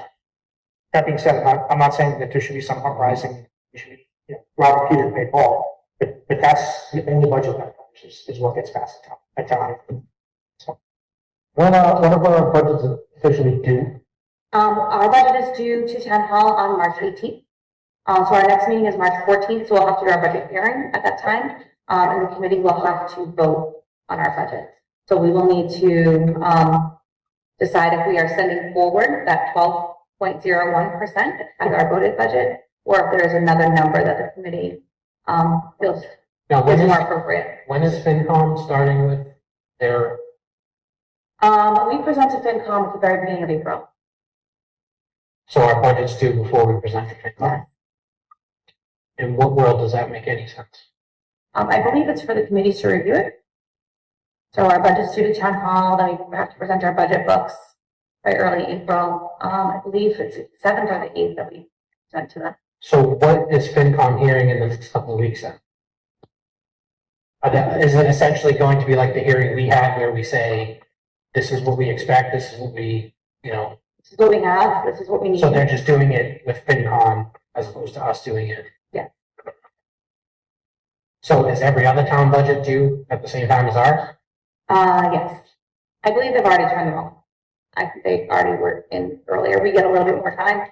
That being said, I'm not saying that there should be some uprising, you should be, Robert Peter pay Paul, but that's the only budget that matters, is what gets passed at town. So, When of our budgets officially due? Our budget is due to town hall on March 18th. So our next meeting is March 14th, so we'll have to do our budget hearing at that time. And the committee will have to vote on our budget. So we will need to, decide if we are sending forward that 12.01% as our voted budget, or if there's another number that the committee, feels Now, is more appropriate. when is FinCom starting with their, We present to FinCom at the very beginning of April. so our budget's due before we present to FinCom? In what world does that make any sense? I believe it's for the committees to review it. So our budget's due to town hall, then we have to present our budget books by early April. I believe it's the 7th or the 8th that we sent to them. So what is FinCom hearing in the next couple of weeks then? Is it essentially going to be like the hearing we had where we say, this is what we expect, this is what we, This is what we have, this is what we need. so they're just doing it with FinCom as opposed to us doing it? Yeah. So is every other town budget due at the same time as ours? Yes. I believe they've already turned them on. I think they already were in earlier. We get a little bit more time.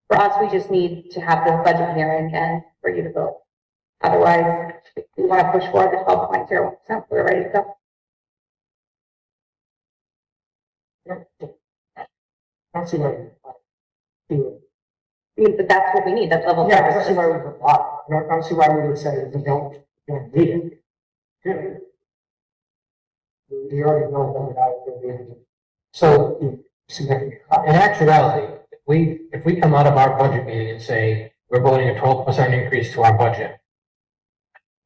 For us, we just need to have the budget hearing and for you to vote. Otherwise, if we want to push forward the 12.01%, we're ready to go. I don't see why. But that's what we need, that's level Yeah, I don't see services. why we would lie. I don't see why we would say we don't need it. Yeah. We already know that we're not going to be able to. So Significant. in actuality, if we come out of our budget meeting and say, we're voting a 12% increase to our budget,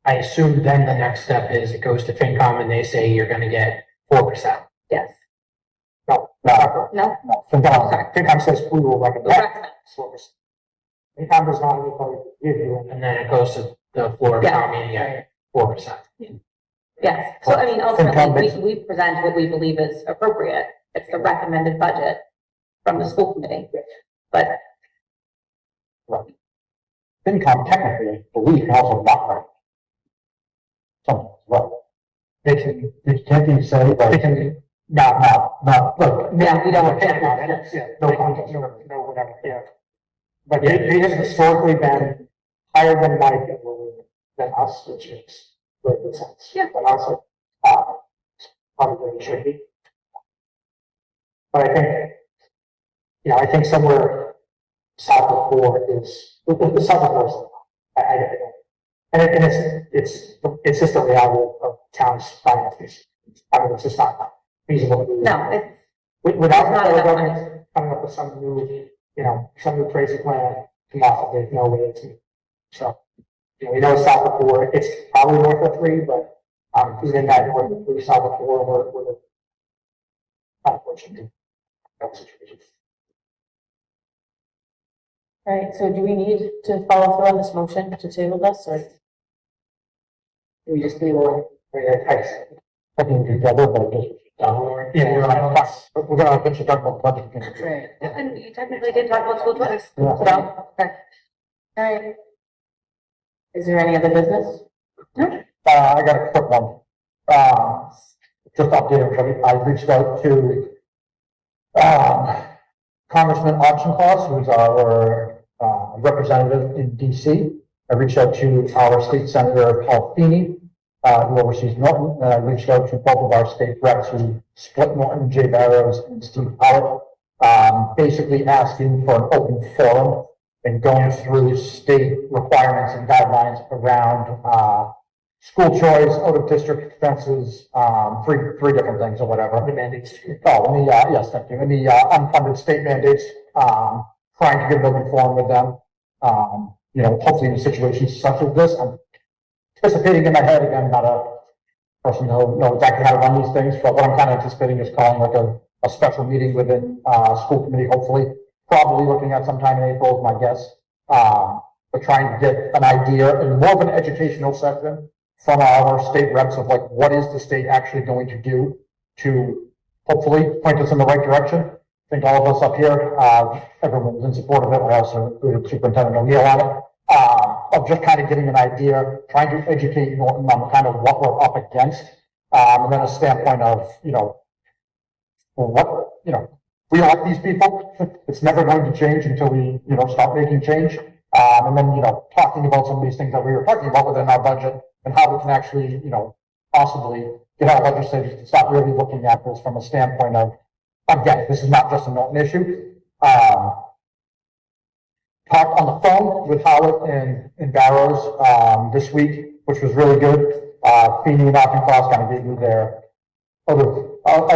I assume then the next step is it goes to FinCom and they say you're gonna get 4%. Yes. No. No? FinCom says we will recommend. We'll recommend. FinCom does not need to give you. And then it goes to the floor of town meeting at 4%. Yes, so I mean, ultimately, we present what we believe is appropriate. It's the recommended budget from the school committee. But FinCom technically, I believe, can also not write. Something as well. They can, Can't you say, they like, can, look, yeah, we don't. yeah, no contact, no, whatever, yeah. But they have historically been higher than Mike and Lily than us, which is very good sense. Yeah. But also, probably where it should be. But I think, I think somewhere south of 4 is, the south of 4 is, and it's just a reality of town's finances. I mean, it's just not feasible to do. No, it's, Without It's not the enough government coming up with some new crazy plan, tomorrow, there's no way to. So, we know it's south of 4, it's probably north of 3, but, even that north of 3, south of 4, we're unfortunately, that situation. All right, so do we need to follow through on this motion to table this, or? We just table I think together, but just, yeah, we're gonna eventually talk about budget. again. it. Right. And you technically did talk about school choice. Yeah. So, okay. All right. Is there any other business? I got a quick one. Just update everybody. I reached out to, Congressman Auchincloss, who's our, representative in DC. I reached out to our state senator, Paul Feeney, who oversees Norton, and I reached out to both of our state reps who split Norton, Jay Barrows and Steve Howard, basically asking for an open forum and going through state requirements and guidelines around, school choice, out of district expenses, three different things or whatever. The mandates. Oh, and the, yes, thank you. And the, unfunded state mandates, trying to get an open forum with them. Hopefully in situations such as this, I'm anticipating in my head, again, not a person who knows exactly how to run these things, but what I'm kind of anticipating is calling like a special meeting within, school committee, hopefully, probably looking at sometime in April, is my guess. But trying to get an idea and more of an educational section from our state reps of like, what is the state actually going to do to hopefully point us in the right direction. I think all of us up here, everyone was in support of it. I also included Superintendent O'Neill on it, of just kind of getting an idea, trying to educate Norton on kind of what we're up against. And then a standpoint of, we elect these people. It's never going to change until we, start making change. And then, talking about some of these things that we were talking about within our budget and how we can actually, possibly get our legislators to stop really looking at this from a standpoint of, again, this is not just a Norton issue. Talked on the phone with Howard and Barrows, this week, which was really good. Feeney and Auchincloss kind of gave me their out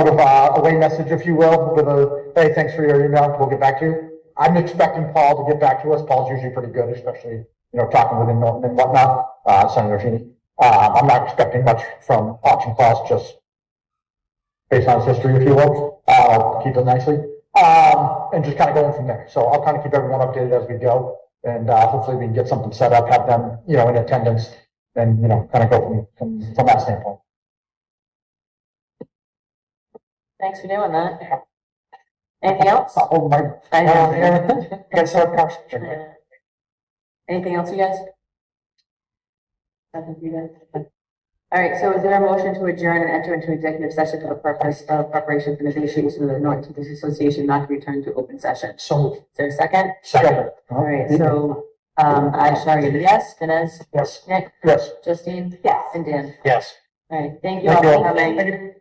of away message, if you will, with a, hey, thanks for your email, we'll get back to you. I'm expecting Paul to get back to us. Paul's usually pretty good, especially, talking within Norton and whatnot, Senator Feeney. I'm not expecting much from Auchincloss, just based on his history, if you will. I'll keep it nicely. And just kind of going from there. So I'll kind of keep everyone updated as we go. And, hopefully we can get something set up, have them, in attendance and, kind of go from that standpoint. Thanks for doing that. Anything else? Oh, my. I know. Yes, sir. Anything else, you guys? Nothing for you guys? All right, so is there a motion to adjourn and enter into executive session for the purpose of preparation for negotiation of the Norton Teachers Association not to return to open session? Is So, there a second? second. All right, so, I shall give a yes. Dinesh? Yes. Nick? Yes. Justine? Yes. And Dan? Yes. All right, thank you all for coming. Thank you.